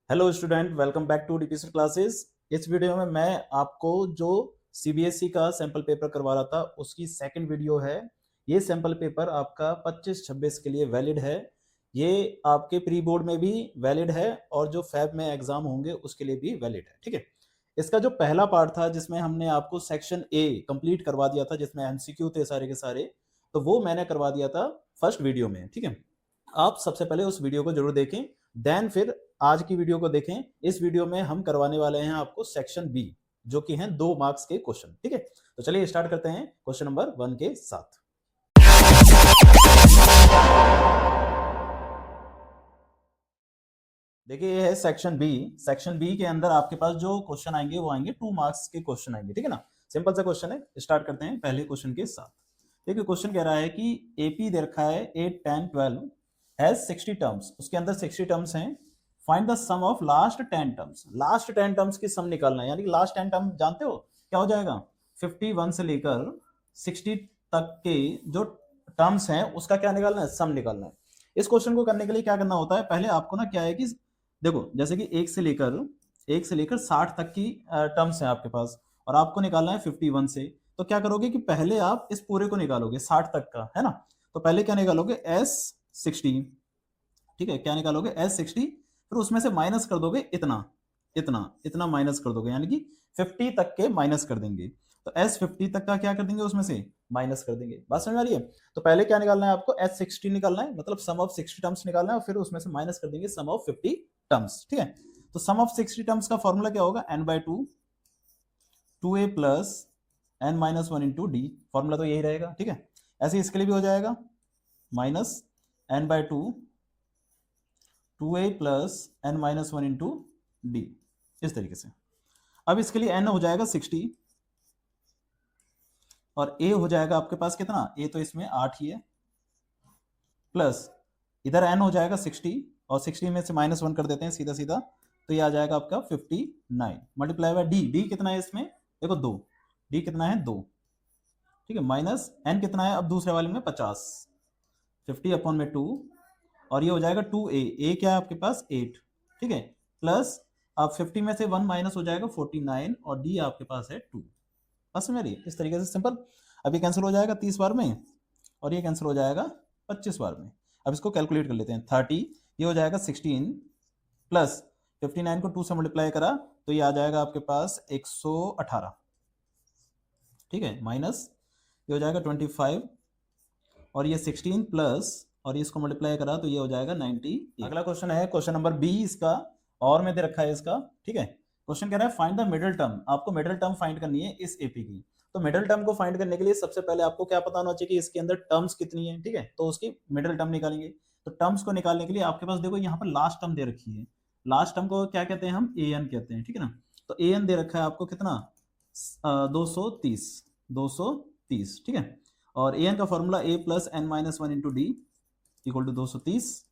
Hello student, welcome back to DPC classes. इस video में मैं आपको जो सीबीएसई का सैंपल पेपर करवा रहा था उसकी सेकंड वीडियो है। ये सैंपल पेपर आपका 25-26 के लिए वैलिड है। ये आपके प्री बोर्ड में भी वैलिड है और जो फैब में एग्जाम होंगे उसके लिए भी वैलिड है। ठीक है, इसका जो पहला पार्ट था जिसमें हमने आपको सेक्शन ए कंप्लीट करवा दिया था, जिसमें एमसीक्यू थे सारे के सारे, तो वो मैंने करवा दिया था फर्स्ट वीडियो में। ठीक है, आप सबसे पहले उस वीडियो को जरूर देखें, देन फिर आज की वीडियो को देखें। इस वीडियो में हम करवाने वाले हैं आपको सेक्शन बी, जो कि हैं 2 मार्क्स के क्वेश्चन। ठीक है, तो चलिए स्टार्ट करते हैं क्वेश्चन नंबर 1 के साथ। देखिए, ये है सेक्शन बी। सेक्शन बी के अंदर आपके पास जो क्वेश्चन आएंगे वो आएंगे 2 मार्क्स के क्वेश्चन आएंगे। ठीक है ना, सिंपल सा क्वेश्चन है। स्टार्ट करते हैं पहले क्वेश्चन के साथ। देखिए, क्वेश्चन कह रहा है कि एपी दे रखा है 8, 10, 12 हैज 60 टर्म्स। उसके अंदर 60 टर्म्स हैं। Find the sum of last 10 terms. Last 10 terms की सम निकालना है, यानी कि लास्ट 10 टर्म जानते हो क्या हो जाएगा? 51 से लेकर 60 तक के जो टर्म्स हैं उसका क्या निकालना है? सम निकालना है। इस क्वेश्चन को करने के लिए क्या करना होता है, पहले आपको ना क्या है कि देखो, जैसे कि 1 से लेकर 60 तक की टर्म्स हैं आपके पास और आपको निकालना है 51 से। तो क्या करोगे कि पहले आप इस पूरे को निकालोगे 60 तक का, है ना। तो पहले क्या निकालोगे? S60। ठीक है, क्या निकालोगे? S60। फिर उसमें से माइनस कर दोगे इतना इतना इतना माइनस कर दोगे, यानी कि 50 तक के माइनस कर देंगे। तो S50 तक का क्या कर देंगे? उसमें से माइनस कर देंगे। बात समझ आ रही है? तो पहले क्या निकालना है आपको? S60 निकालना है, मतलब सम ऑफ 60 टर्म्स निकालना है और फिर उसमें से माइनस कर देंगे सम ऑफ 50 टर्म्स। ठीक है, तो सम ऑफ 60 टर्म्स का फॉर्मूला क्या होगा? n/2 2a plus n-1 into D. Formula तो यही रहेगा। ठीक है, ऐसे इसके लिए भी हो जाएगा minus n/2 2a plus n-1 into D, इस तरीके से। अब इसके लिए n हो जाएगा 60 और a हो जाएगा आपके पास कितना? a तो इसमें 8 ही है, प्लस इधर n हो जाएगा 60 और 60 में से -1 कर देते हैं सीधा सीधा, तो ये आ जाएगा आपका 59 मल्टीप्लाई बाय डी कितना है इसमें? देखो 2, डी कितना है? 2। ठीक है, माइनस n कितना है अब दूसरे वाले में? 50, 50/2 और ये हो जाएगा 2a। a क्या है आपके पास? 8। ठीक है, प्लस अब 50 में से 1 माइनस हो जाएगा 49 और d आपके पास है 2। बस मेरी इस तरीके से सिंपल। अब ये कैंसिल हो जाएगा 30 बार में और ये कैंसिल हो जाएगा 25 बार में। अब इसको कैलकुलेट कर लेते हैं। 30 ये हो जाएगा 16 प्लस 59 को 2 से मल्टीप्लाई करा तो ये आ जाएगा आपके पास 118। ठीक है, माइनस ये हो जाएगा 25 और ये 16 प्लस और इसको मल्टीप्लाई करा तो ये हो जाएगा 90। अगला क्वेश्चन है क्वेश्चन नंबर बी इसका, और में दे रखा है इसका। ठीक है, क्वेश्चन कह रहा है फाइंड द मिडिल टर्म। आपको मिडिल टर्म फाइंड करनी है इस एपी की। तो मिडिल टर्म को फाइंड करने के लिए सबसे पहले आपको क्या पता होना चाहिए कि इसके अंदर टर्म्स कितनी है। ठीक है, तो उसकी मिडिल टर्म निकालेंगे। तो टर्म्स को निकालने के लिए आपके पास देखो यहाँ पर लास्ट टर्म दे रखी है। लास्ट टर्म को क्या कहते हैं? हम ए एन कहते हैं। ठीक है ना, तो ए एन दे रखा है आपको कितना? 230। ठीक है, और ए एन का formula A plus n-1 into D equal to 230।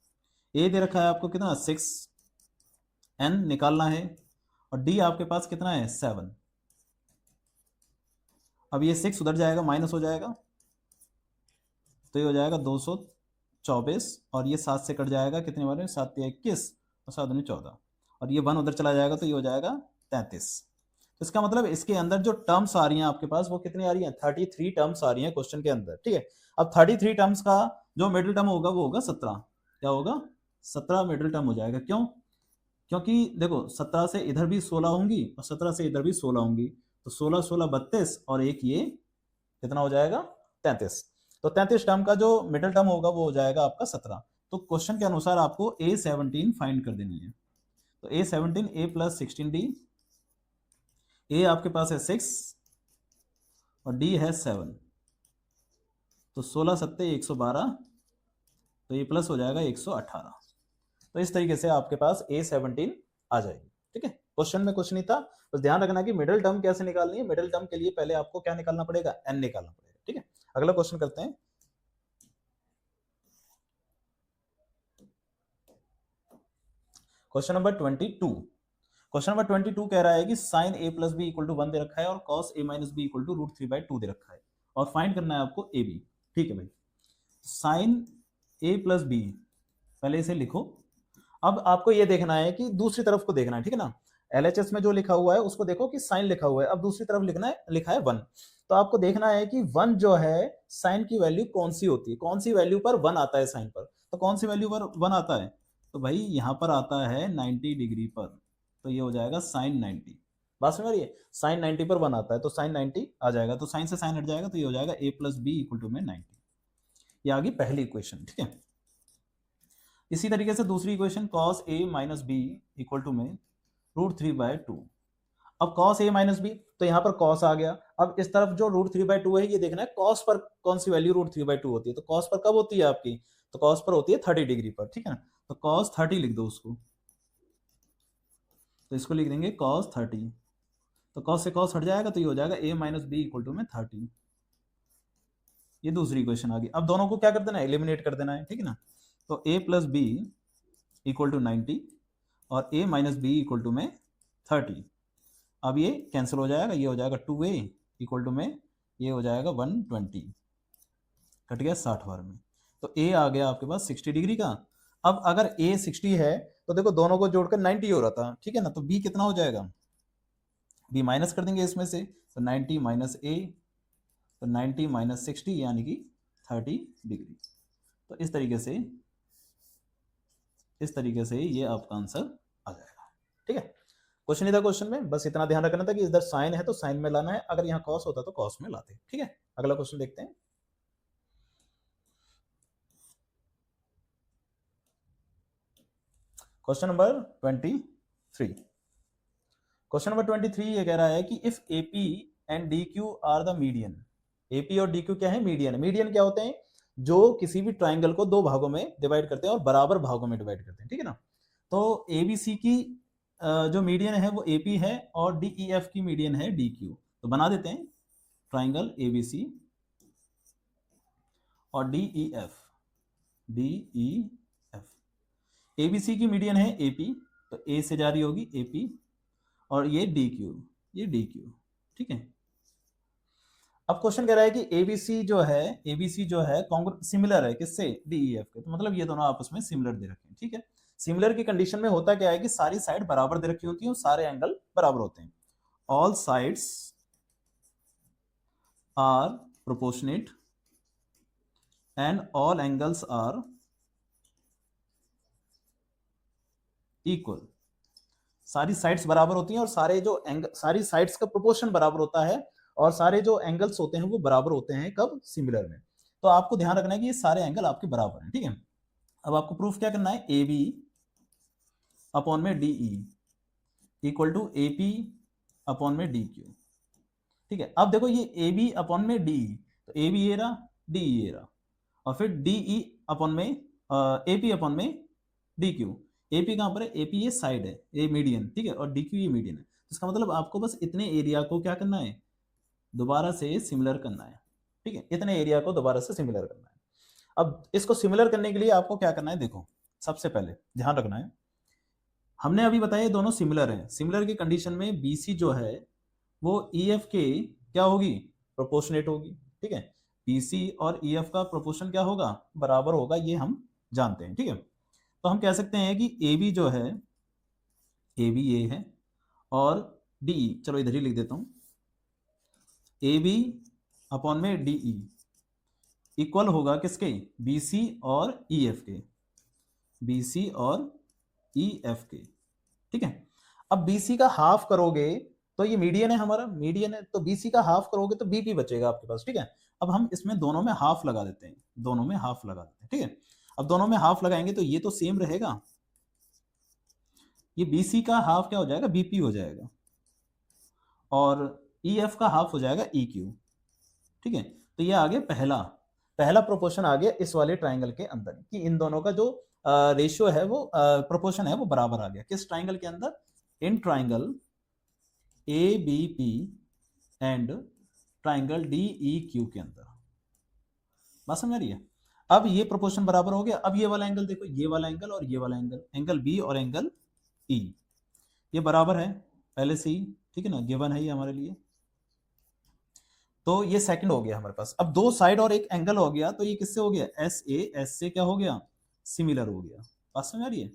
A दे रखा है आपको कितना? 6, n निकालना है और d आपके पास कितना है? 7। अब ये 6 उधर जाएगा, माइनस हो जाएगा तो ये हो जाएगा 224 और ये 7 से कट जाएगा कितने बार में? 7 या 21 और 7 दूनी 14 और ये 1 उधर चला जाएगा तो ये हो जाएगा 33। तो इसका मतलब इसके अंदर जो टर्म्स आ रही हैं आपके पास वो कितनी आ रही हैं? 33 टर्म्स आ रही हैं क्वेश्चन के अंदर। ठीक है, अब 33 टर्म्स का जो मिडिल टर्म होगा वो होगा 17। क्या होगा? 17 मिडिल टर्म हो जाएगा। क्यों? क्योंकि देखो 17 से इधर भी 16 होंगी और 17 से इधर भी 16 होंगी, तो 16 16 32 और एक ये कितना हो जाएगा? 33। तो 33 टर्म का जो मिडिल टर्म होगा वो हो जाएगा आपका 17। तो क्वेश्चन के अनुसार आपको A17 फाइंड कर देनी है। तो A17 A प्लस 16D, ए आपके पास है 6 और डी है 7, तो 16 सत्ते 112, तो ये प्लस हो जाएगा 118। तो इस तरीके से आपके पास A17 आ जाएगी। ठीक है, क्वेश्चन में कुछ नहीं था, बस ध्यान रखना कि मिडिल टर्म कैसे निकालनी है। मिडिल टर्म के लिए पहले आपको क्या निकालना पड़ेगा? n निकालना पड़ेगा। ठीक है, अगला क्वेश्चन करते हैं। Question number 22। क्वेश्चन नंबर 22 कह रहा है कि sine a plus b equal to 1 दे रखा है और cos a minus b equal to √3/2 दे रखा है और फाइंड करना है आपको ए बी। ठीक है भाई, साइन a प्लस बी पहले इसे लिखो। अब आपको ये देखना है कि दूसरी तरफ को देखना है, ठीक है ना। एलएचएस में जो लिखा हुआ है उसको देखो कि साइन लिखा हुआ है, अब दूसरी तरफ लिखना है, लिखा है 1। तो आपको देखना है कि 1 जो है साइन की वैल्यू कौन सी होती है, कौन सी वैल्यू पर 1 आता है साइन पर, तो कौन सी वैल्यू पर 1 आता है, तो भाई यहां पर आता है 90 डिग्री पर, तो ये हो जाएगा साइन 90। बात समझ रही है, साइन 90 पर 1 आता है तो साइन 90 आ जाएगा, तो साइन से साइन हट जाएगा, तो ये हो जाएगा a plus b equal to में 90। ये आ गई पहली इक्वेशन, ठीक है। इसी तरीके से दूसरी equation cos a minus b equal to में √3/2। अब कॉस ए माइनस बी, तो यहाँ पर कॉस आ गया, अब इस तरफ जो √3/2 है ये देखना है कॉस पर कौन सी वैल्यू √3/2 होती है, तो कॉस पर कब होती है आपकी, तो कॉस पर होती है 30 डिग्री पर, ठीक है ना। तो कॉस 30 लिख दो उसको, तो इसको लिख देंगे कॉस 30, तो कॉस से कॉस हट जाएगा, तो ये हो जाएगा a minus b equal to में 30। ये दूसरी इक्वेशन आ गई। अब दोनों को क्या कर देना है, एलिमिनेट कर देना है, ठीक है ना। तो a plus b equal to 90 और a minus b equal to में 30। अब ये कैंसिल हो जाएगा, ये हो जाएगा 2a इक्वल टू में ये हो जाएगा 120, कट गया 60 बार में। तो a आ गया आपके पास 60 डिग्री का। अब अगर a 60 है तो देखो दोनों को जोड़कर 90 हो रहा था, ठीक है ना, तो b कितना हो जाएगा, b माइनस कर देंगे इसमें से, तो 90 माइनस a, तो 90 माइनस 60 यानी कि 30 डिग्री। तो इस तरीके से ये आपका आंसर आ जाएगा, ठीक है। क्वेश्चन नहीं था क्वेश्चन में, बस इतना ध्यान रखना था कि इधर साइन है तो साइन में लाना है, अगर यहाँ कॉस होता तो कॉस में लाते, ठीक है। अगला क्वेश्चन देखते हैं। Question number 23। क्वेश्चन नंबर 23 ये कह रहा है कि if AP and DQ are the median. AP और DQ क्या है, मीडियन है। मीडियन क्या होते हैं, जो किसी भी ट्राइंगल को दो भागों में डिवाइड करते हैं और बराबर भागों में डिवाइड करते हैं, ठीक है ना। तो ABC की जो मीडियन है वो AP है और DEF की मीडियन है DQ। तो बना देते हैं ट्राइंगल ABC और DEF। ABC की मीडियन है AP, तो A से जा रही होगी AP, और ये DQ, ठीक है। अब क्वेश्चन कह रहा है कि ABC जो है सिमिलर है किससे, DEF के, तो मतलब ये दोनों आपस में सिमिलर दे रखे हैं, ठीक है। सिमिलर की कंडीशन में होता क्या है कि सारी साइड बराबर दे रखी होती है और सारे एंगल बराबर होते हैं। All sides are proportionate and all angles are equal. सारी साइड्स बराबर होती हैं और सारी साइड्स का प्रोपोर्शन बराबर होता है और सारे जो एंगल्स होते हैं वो बराबर होते हैं कब, सिमिलर में। तो आपको ध्यान रखना है कि ये सारे एंगल आपके बराबर हैं, ठीक है। अब आपको प्रूफ क्या करना है, AB अपॉन में DE equal to AP upon में DQ, ठीक है। अब देखो ये AB अपॉन में DE, तो AB ये रहा, DE ये रहा, और फिर DE अपॉन में AP अपॉन में DQ। AP कहां पर है, AP ये साइड है, ये मीडियन, ठीक है, और DQ ये मीडियन है। तो इसका मतलब आपको बस इतने एरिया को क्या करना है, दोबारा से सिमिलर करना है, ठीक है। इतने एरिया को दोबारा से सिमिलर करना है। अब इसको सिमिलर करने के लिए आपको क्या करना है, देखो सबसे पहले ध्यान रखना है, हमने अभी बताया ये दोनों सिमिलर हैं। सिमिलर की कंडीशन में BC जो है वो EF के क्या होगी, प्रोपोर्शनेट होगी, ठीक है। BC और EF का प्रोपोर्शन क्या होगा, बराबर होगा, ये हम जानते हैं, ठीक है। तो हम कह सकते हैं कि AB जो है, AB ये है, और DE, चलो इधर ही लिख देता हूं, AB अपॉन में DE इक्वल होगा किसके, BC और EF के, BC और EF के, ठीक है। अब BC का हाफ करोगे तो ये मीडियन है, हमारा मीडियन है, तो BC का हाफ करोगे तो BP बचेगा आपके पास, ठीक है। अब हम इसमें दोनों में हाफ लगा देते हैं, दोनों में हाफ लगा देते हैं, ठीक है। अब दोनों में हाफ लगाएंगे तो ये तो सेम रहेगा, ये BC का हाफ क्या हो जाएगा, BP हो जाएगा, और EF का हाफ हो जाएगा EQ, ठीक है। तो ये आ गया पहला प्रोपोर्शन आ गया इस वाले ट्राइंगल के अंदर, कि इन दोनों का जो रेशियो है वो प्रोपोर्शन है वो बराबर आ गया, किस ट्राइंगल के अंदर, in triangle ABP and triangle DEQ के अंदर। बात समझ रही है। अब ये प्रोपोर्शन बराबर हो गया। अब ये वाला एंगल देखो, ये वाला एंगल और ये वाला एंगल B और एंगल E ये बराबर है पहले से ही, ठीक है ना, गिवन है ये हमारे लिए। तो ये सेकंड हो गया हमारे पास। अब दो साइड और एक एंगल हो गया, तो ये किससे हो गया, SA S से क्या हो गया, सिमिलर हो गया। बात समझ आ रही है,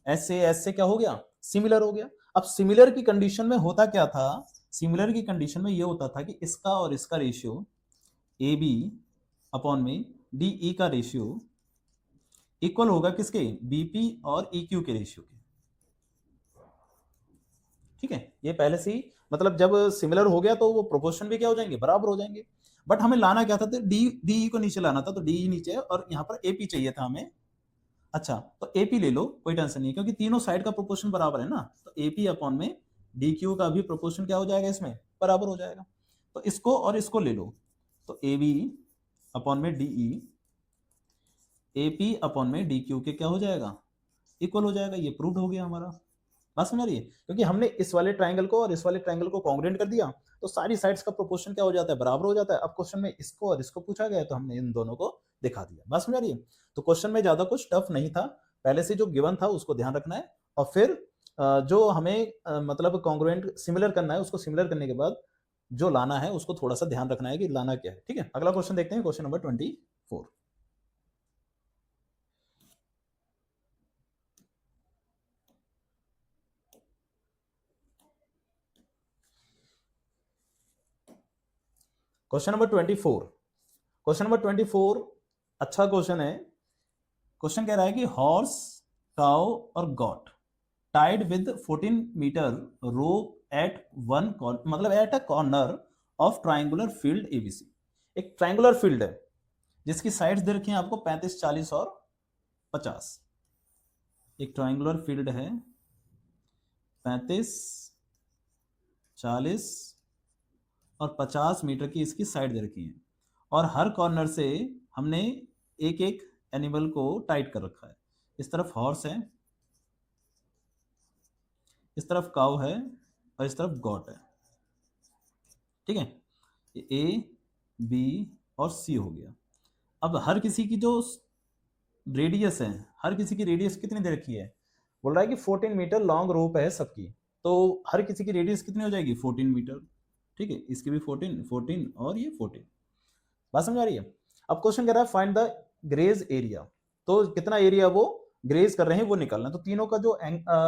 एस से क्या हो गया, सिमिलर हो गया। अब सिमिलर की कंडीशन में होता क्या था, सिमिलर की कंडीशन में ये होता था कि इसका और इसका रेशियो ए बी अपॉन में डी ई का रेशियो इक्वल होगा किसके, बीपी और ई क्यू के रेशियो के। ठीक है, ये पहले से ही मतलब जब सिमिलर हो गया तो वो प्रोपोर्शन भी क्या हो जाएंगे, बराबर हो जाएंगे। बट हमें लाना क्या था, तो डी डी को नीचे लाना था, तो डी नीचे है और यहाँ पर एपी चाहिए था हमें। अच्छा, तो एपी ले लो, कोई टेंशन नहीं, क्योंकि तीनों साइड का प्रोपोर्शन बराबर है ना, तो एपी अपॉन में डी क्यू का भी प्रोपोर्शन क्या हो जाएगा, इसमें बराबर हो जाएगा। तो इसको और इसको ले लो, तो ए बी अपॉन में डीई एपी अपॉन में डी क्यू के क्या हो जाएगा, इक्वल हो जाएगा। ये प्रूव्ड हो गया हमारा। बात समझ रही है, क्योंकि हमने इस वाले ट्रायंगल को और इस वाले ट्रायंगल को कॉन्ग्रुएंट कर दिया, तो सारी साइड्स का प्रोपोर्शन क्या हो जाता है, बराबर हो जाता है। अब क्वेश्चन में इसको और इसको पूछा गया है, तो हमने इन दोनों को दिखा दिया। बात समझ रही है, तो क्वेश्चन में ज्यादा कुछ टफ नहीं था, पहले से जो गिवन था उसको ध्यान रखना है, और फिर जो हमें मतलब कॉन्ग्रुएंट सिमिलर करना है, उसको सिमिलर करने के बाद जो लाना है उसको थोड़ा सा ध्यान रखना है कि लाना क्या है। ठीक है, अगला क्वेश्चन देखते हैं, question number 24। Question number 24, question number 24 अच्छा क्वेश्चन है। क्वेश्चन कह रहा है कि हॉर्स, काउ और goat tied with 14 metre rope at one मतलब at a corner of triangular field ABC. एक ट्राइंगुलर फील्ड है जिसकी साइड्स दे रखी हैं आपको 35, 40 और 50। एक ट्राइंगुलर फील्ड है, 35, 40 और 50 मीटर की इसकी साइड दे रखी है, और हर कॉर्नर से हमने एक एक एनिमल को टाइट कर रखा है। इस तरफ हॉर्स है, इस तरफ काउ है और इस तरफ गॉट है। ठीक है, ए बी और सी हो गया। अब हर किसी की जो रेडियस है, हर किसी की रेडियस कितनी दे रखी है, बोल रहा है कि 14 मीटर लॉन्ग रोप है सबकी, तो हर किसी की रेडियस कितनी हो जाएगी, 14 मीटर। ठीक है, इसकी भी 14, 14 और ये 14। बात समझ आ रही है। अब क्वेश्चन कह रहा है फाइंड द ग्रेज एरिया, तो कितना एरिया वो ग्रेज कर रहे हैं वो निकालना। तो तीनों का जो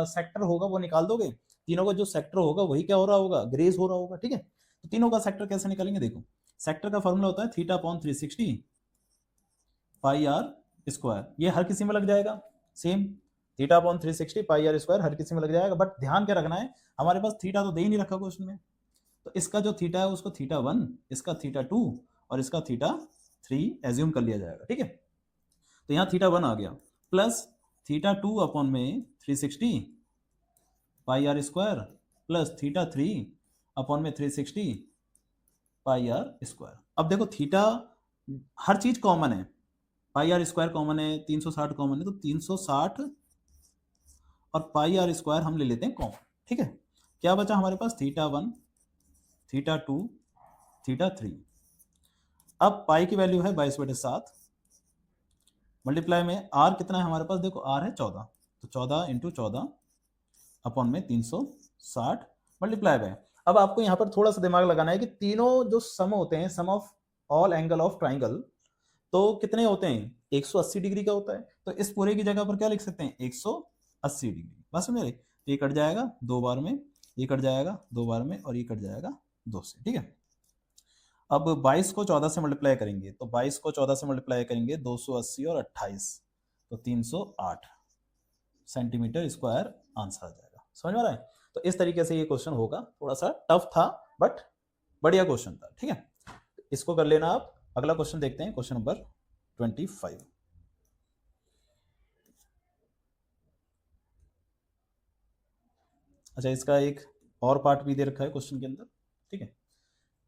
सेक्टर होगा वो निकाल दोगे, तीनों का जो सेक्टर होगा वही क्या हो रहा होगा, ग्रेज हो रहा होगा। ठीक है, तो तीनों का सेक्टर कैसे निकालेंगे, देखो सेक्टर का फॉर्मूला होता है theta upon 360 pi R square. ये हर किसी में लग जाएगा same, theta upon 360 pi R square हर किसी में लग जाएगा। बट ध्यान क्या रखना है, हमारे पास थीटा तो दे ही नहीं रखा क्वेश्चन में, तो इसका जो थीटा है उसको थीटा 1, इसका थीटा 2 और इसका थीटा 3 एज्यूम कर लिया जाएगा। ठीक है, तो यहाँ थीटा 1 आ गया, प्लस थीटा 2 अपॉन में 360 pi R square, plus theta 3 upon में 360 पाई आर स्क्वायर। अब देखो थीटा हर चीज कॉमन है, पाई आर स्क्वायर कॉमन है, 360 कॉमन है, तो 360 और पाई आर स्क्वायर हम ले लेते हैं कॉमन। ठीक है, क्या बचा हमारे पास, थीटा 1, थीटा 2, थीटा 3। अब पाई की वैल्यू है 22/7, मल्टीप्लाई में आर कितना है हमारे पास, देखो आर है 14, तो 14 इंटू 14 अपॉन में 360 मल्टीप्लाई बाय। अब आपको यहाँ पर थोड़ा सा दिमाग लगाना है कि तीनों जो सम होते हैं, sum of all angle of triangle, तो कितने होते हैं, 180 डिग्री का होता है। तो इस पूरे की जगह पर क्या लिख सकते हैं, 180 डिग्री। बस समझ रहे, ये कट जाएगा 2 बार में, ये कट जाएगा 2 बार में, और ये कट जाएगा 2 से। ठीक है, अब 22 को 14 से मल्टीप्लाई करेंगे, तो 22 को 14 से मल्टीप्लाई करेंगे 280 और 28, तो 308 सेंटीमीटर स्क्वायर आंसर आ जाएगा। समझ में आ रहा है, तो इस तरीके से ये क्वेश्चन होगा, थोड़ा सा टफ था बट बढ़िया क्वेश्चन था। ठीक है, इसको कर लेना आप। अगला क्वेश्चन देखते हैं, क्वेश्चन नंबर 25। अच्छा, इसका एक और पार्ट भी दे रखा है क्वेश्चन के अंदर। ठीक है,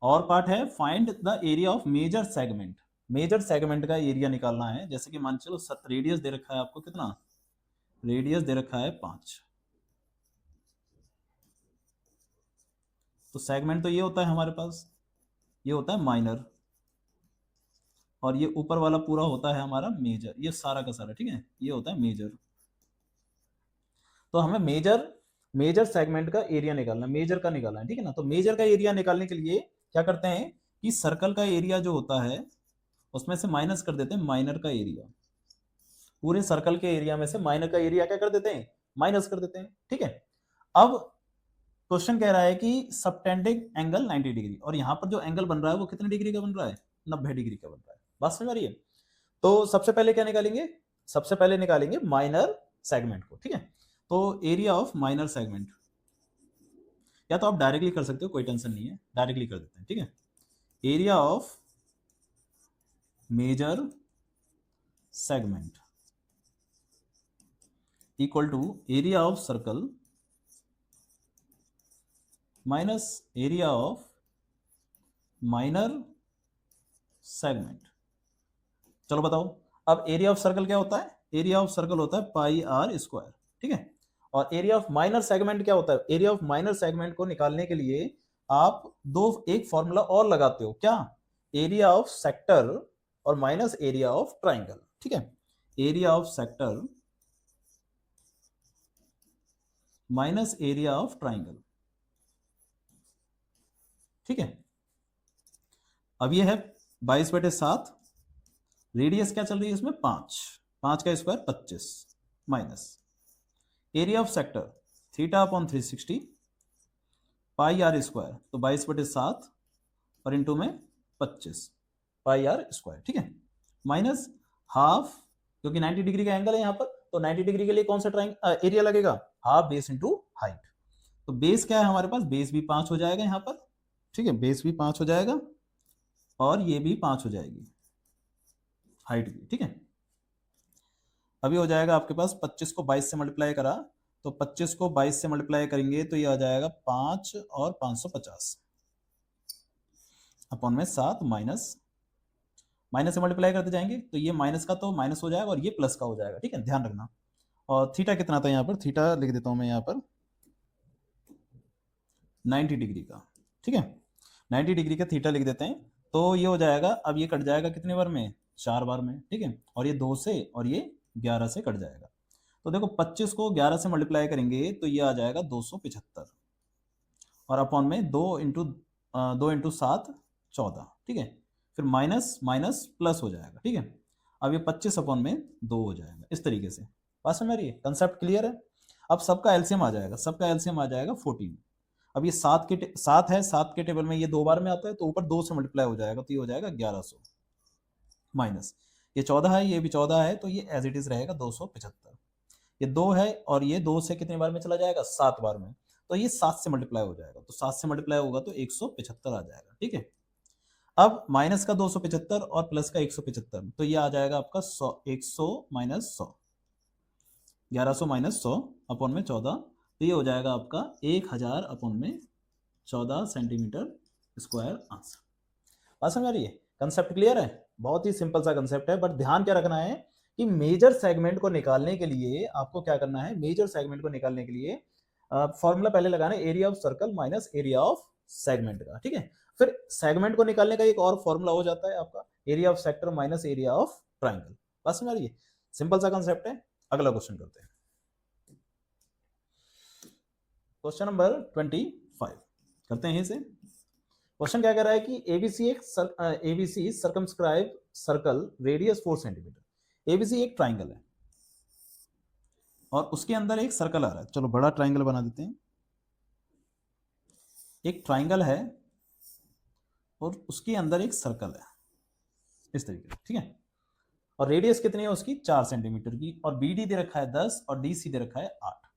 और पार्ट है find the area of major segment. Major segment का एरिया निकालना है, जैसे कि मान चलो रेडियस दे रखा है आपको, कितना रेडियस दे रखा है 5, तो सेगमेंट तो ये होता है हमारे पास, ये होता है माइनर, और ये ऊपर वाला पूरा होता है हमारा मेजर, ये सारा का सारा। ठीक है, ये होता है मेजर। तो हमें मेजर सेगमेंट का एरिया निकालना, मेजर का निकालना है। ठीक है ना, तो मेजर का एरिया निकालने के लिए क्या करते हैं कि सर्कल का एरिया जो होता है उसमें से माइनस कर देते हैं माइनर का एरिया, पूरे सर्कल के एरिया में से माइनर का एरिया क्या कर देते हैं, माइनस कर देते हैं, ठीक है। अब क्वेश्चन कह रहा है कि सबटेंडिंग एंगल 90 डिग्री, और यहां पर जो एंगल बन रहा है वो कितने डिग्री का बन रहा है, 90 डिग्री का बन रहा है। बात समझ आ रही है। तो सबसे पहले क्या निकालेंगे, सबसे पहले निकालेंगे माइनर सेगमेंट को, ठीक है। तो एरिया ऑफ माइनर सेगमेंट, या तो आप डायरेक्टली कर सकते हो, कोई टेंशन नहीं है, डायरेक्टली कर देते हैं, ठीक है। Area of major segment equal to area of circle minus area of minor segment. चलो बताओ, अब एरिया ऑफ सर्कल क्या होता है, एरिया ऑफ सर्कल होता है पाई आर स्क्वायर, ठीक है। और एरिया ऑफ माइनर सेगमेंट क्या होता है, एरिया ऑफ माइनर सेगमेंट को निकालने के लिए आप एक फॉर्मूला और लगाते हो, क्या, एरिया ऑफ सेक्टर और माइनस एरिया ऑफ ट्राइंगल, ठीक है। Area of sector minus area of triangle, ठीक है। अब ये है 22/7, रेडियस क्या चल रही है इसमें 5, 5 का square 25, minus area of sector θ/360 pi R square, तो 22/7 और इंटू में 25 पाई आर स्क्वायर, ठीक है, माइनस हाफ, क्योंकि 90 डिग्री का एंगल है यहाँ पर, तो 90 डिग्री के लिए कौन सा एरिया लगेगा, हाफ बेस इंटू हाइट। तो बेस क्या है हमारे पास, बेस भी 5 हो जाएगा यहाँ पर, ठीक है, बेस भी 5 हो जाएगा और ये भी 5 हो जाएगी हाइट भी, ठीक है। अभी हो जाएगा आपके पास 25 को 22 से मल्टीप्लाई करा, तो 25 को 22 से मल्टीप्लाई करेंगे तो ये आ जाएगा 5 और 550 अपॉन में 7, माइनस माइनस से मल्टीप्लाई करते जाएंगे तो ये माइनस का तो माइनस हो जाएगा और ये प्लस का हो जाएगा, ठीक है, ध्यान रखना। और थीटा कितना था यहाँ पर, थीटा लिख देता हूँ मैं यहाँ पर 90 डिग्री का, ठीक है, 90 डिग्री का थीटा लिख देते हैं। तो ये हो जाएगा, अब ये कट जाएगा कितने बार में, 4 बार में, ठीक है, और ये 2 से और ये 11 से कट जाएगा। तो देखो 25 को 11 से मल्टीप्लाई करेंगे तो ये आ जाएगा 275 और अपॉन में 2 इंटू 7 14, ठीक है, फिर माइनस माइनस प्लस हो जाएगा, ठीक है। अब ये 25 अपॉन में 2 हो जाएगा, इस तरीके से। बात समझ रही है, कंसेप्ट क्लियर है। अब सबका एलसीएम आ जाएगा, सबका एलसीएम आ जाएगा 14। अब ये 7 है, 7 के टेबल में ये 2 बार में आता है, तो ऊपर 2 से मल्टीप्लाई हो जाएगा, तो ये हो जाएगा 1100 माइनस ये 14 है, ये भी 14 है, तो ये एज इट इज रहेगा 275। ये 2 है और ये 2 से कितने बार में चला जाएगा, 7 बार में, तो ये 7 से मल्टीप्लाई हो जाएगा, तो 7 से मल्टीप्लाई होगा तो 175 आ जाएगा, ठीक है। अब माइनस का 275 और प्लस का 175, तो ये आ जाएगा आपका 100, 100 माइनस 100, 1100 माइनस 100 अपॉन में 14, तो ये हो जाएगा आपका 1000 अपॉन में 14 सेंटीमीटर स्क्वायर आंसर। बात समझ आ रही है, कंसेप्ट क्लियर है, बहुत ही सिंपल सा कंसेप्ट है, बट ध्यान क्या रखना है कि मेजर सेगमेंट को निकालने के लिए आपको क्या करना है, मेजर सेगमेंट को निकालने के लिए फॉर्मूला पहले लगाना है area of circle minus area of segment का, ठीक है। फिर सेगमेंट को निकालने का एक और फॉर्मूला हो जाता है आपका area of sector minus area of triangle. बात समझ आ रही है, सिंपल सा कंसेप्ट है। अगला क्वेश्चन करते हैं, क्वेश्चन नंबर 25 करते हैं इसे। क्वेश्चन क्या कह रहा है कि ABC circumscribe circle radius 4 centimetre. ABC एक ट्राइंगल है और उसके अंदर एक सर्कल आ रहा है, चलो बड़ा ट्राइंगल बना देते हैं। एक ट्राइंगल है और उसके अंदर एक सर्कल है, इस तरीके से, ठीक है। और रेडियस कितनी है उसकी, 4 सेंटीमीटर की, और बीडी दे रखा है 10 और डीसी दे रखा है 8,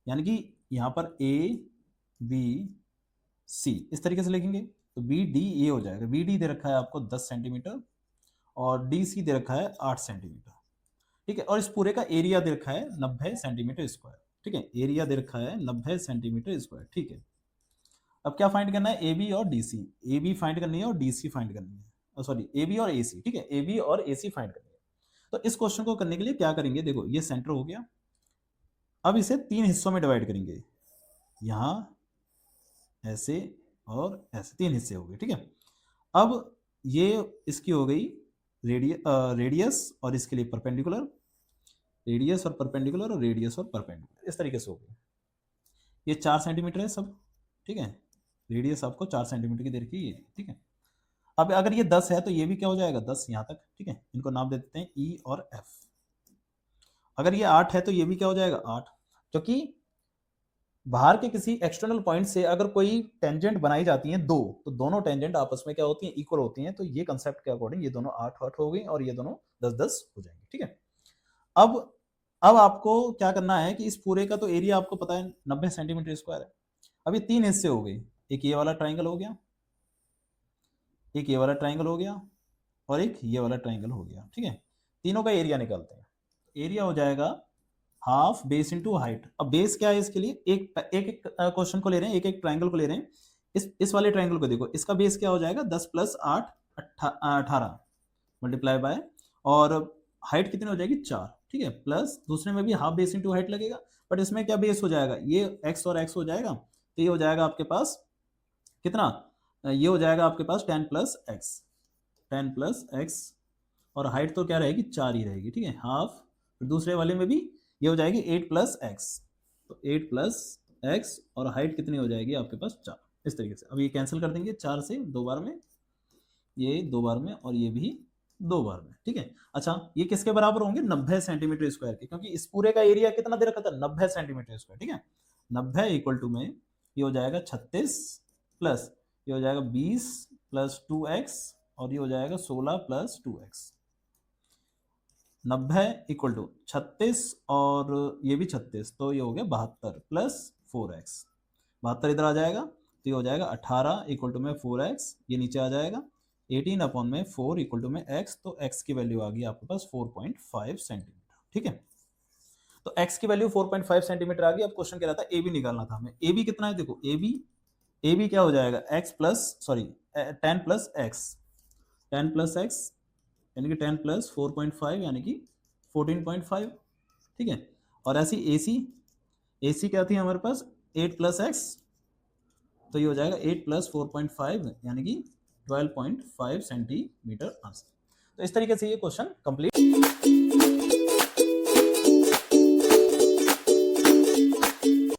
यानी कि यहां पर ए बी सी इस तरीके से लिखेंगे, तो बी डी ए हो जाएगा। बी डी दे रखा है आपको 10 सेंटीमीटर और डी सी दे रखा है 8 सेंटीमीटर, ठीक है। और इस पूरे का एरिया दे रखा है 90 सेंटीमीटर स्क्वायर, ठीक है, एरिया दे रखा है 90 सेंटीमीटर स्क्वायर, ठीक है। अब क्या फाइंड करना है, ए बी और d c, a b find करनी है और डी सी फाइंड करनी है, सॉरी ए बी और ए सी, ठीक है, ए बी और ए सी फाइंड करनी है। तो इस क्वेश्चन को करने के लिए क्या करेंगे, देखो ये सेंटर हो गया, अब इसे 3 हिस्सों में डिवाइड करेंगे, यहां ऐसे और ऐसे 3 हिस्से हो गए, ठीक है। अब ये इसकी हो गई रेडियस और इसके लिए परपेंडिकुलर, रेडियस और परपेंडिकुलर और रेडियस और परपेंडिकुलर, इस तरीके से हो गई। ये 4 सेंटीमीटर है सब, ठीक है, रेडियस आपको 4 सेंटीमीटर की दे रखी है ये, ठीक है। अब अगर ये 10 है तो ये भी क्या हो जाएगा 10 यहाँ तक, ठीक है, इनको नाम दे देते हैं ई और एफ। अगर ये 8 है तो ये भी क्या हो जाएगा 8, क्योंकि बाहर के किसी एक्सटर्नल पॉइंट से अगर कोई टेंजेंट बनाई जाती हैं दो, तो दोनों टेंजेंट आपस में क्या होती हैं, इक्वल होती हैं। तो ये कंसेप्ट के अकॉर्डिंग ये दोनों 8 हो गई और ये दोनों 10-10 हो जाएंगे, ठीक है। अब आपको क्या करना है कि इस पूरे का तो एरिया आपको पता है 90 सेंटीमीटर स्क्वायर है। अब ये 3 हिस्से हो गए, एक ये वाला ट्राइंगल हो गया, एक ये वाला ट्राइंगल हो गया और एक ये वाला ट्राइंगल हो गया, ठीक है। तीनों का एरिया निकालते हैं। एरिया हो जाएगा हाफ बेस इनटू हाइट। अब बेस क्या है इसके लिए, एक एक क्वेश्चन को ले रहे हैं, एक एक ट्राइंगल को ले रहे हैं। इस वाले ट्राइंगल को देखो, इसका बेस क्या हो जाएगा 10 + 8 18 मल्टीप्लाई बाय, और हाइट कितनी हो जाएगी 4, ठीक है। प्लस दूसरे में भी हाफ बेस इनटू हाइट लगेगा, बट इसमें क्या बेस हो जाएगा, ये x और x हो जाएगा, तो ये हो जाएगा आपके पास कितना, ये हो जाएगा आपके पास 10 + x, 10 + x, और हाइट तो क्या रहेगी 4 ही रहेगी, ठीक है, हाफ। फिर दूसरे वाले में भी ये हो जाएगी 8 + x, तो 8 + x, और हाइट कितनी हो जाएगी आपके पास 4। इस तरीके से अब ये कैंसिल कर देंगे, 4 से 2 बार में, ये 2 बार में, और ये भी 2 बार में, ठीक है। अच्छा, ये किसके बराबर होंगे, 90 सेंटीमीटर स्क्वायर के, क्योंकि इस पूरे का एरिया कितना दे रखा था 90 सेंटीमीटर स्क्वायर, ठीक है। 90 = में ये हो जाएगा 36 प्लस ये हो जाएगा 20 + 2x, और ये हो जाएगा 16 + 2x। 90 = 36 और ये भी 36, तो ये हो गया 72 + 4x। 72 इधर आ जाएगा, तो ये हो जाएगा 18 = में 4x, ये नीचे आ जाएगा 18/4 = में x, तो x की वैल्यू आ गई आपके पास 4.5 सेंटीमीटर, ठीक है। तो x की वैल्यू 4.5 सेंटीमीटर आ गई। अब क्वेश्चन कह रहा था ab निकालना था हमें। ab कितना है, देखो ab क्या हो जाएगा, x प्लस 10 + x, 10 + x यानी कि 10 + 4.5 यानी कि 14.5, ठीक है। और ऐसी AC क्या थी हमारे पास 8 + x, तो ये हो जाएगा 8 + 4.5 यानी कि 12.5 सेंटीमीटर आंसर। तो इस तरीके से ये क्वेश्चन कंप्लीट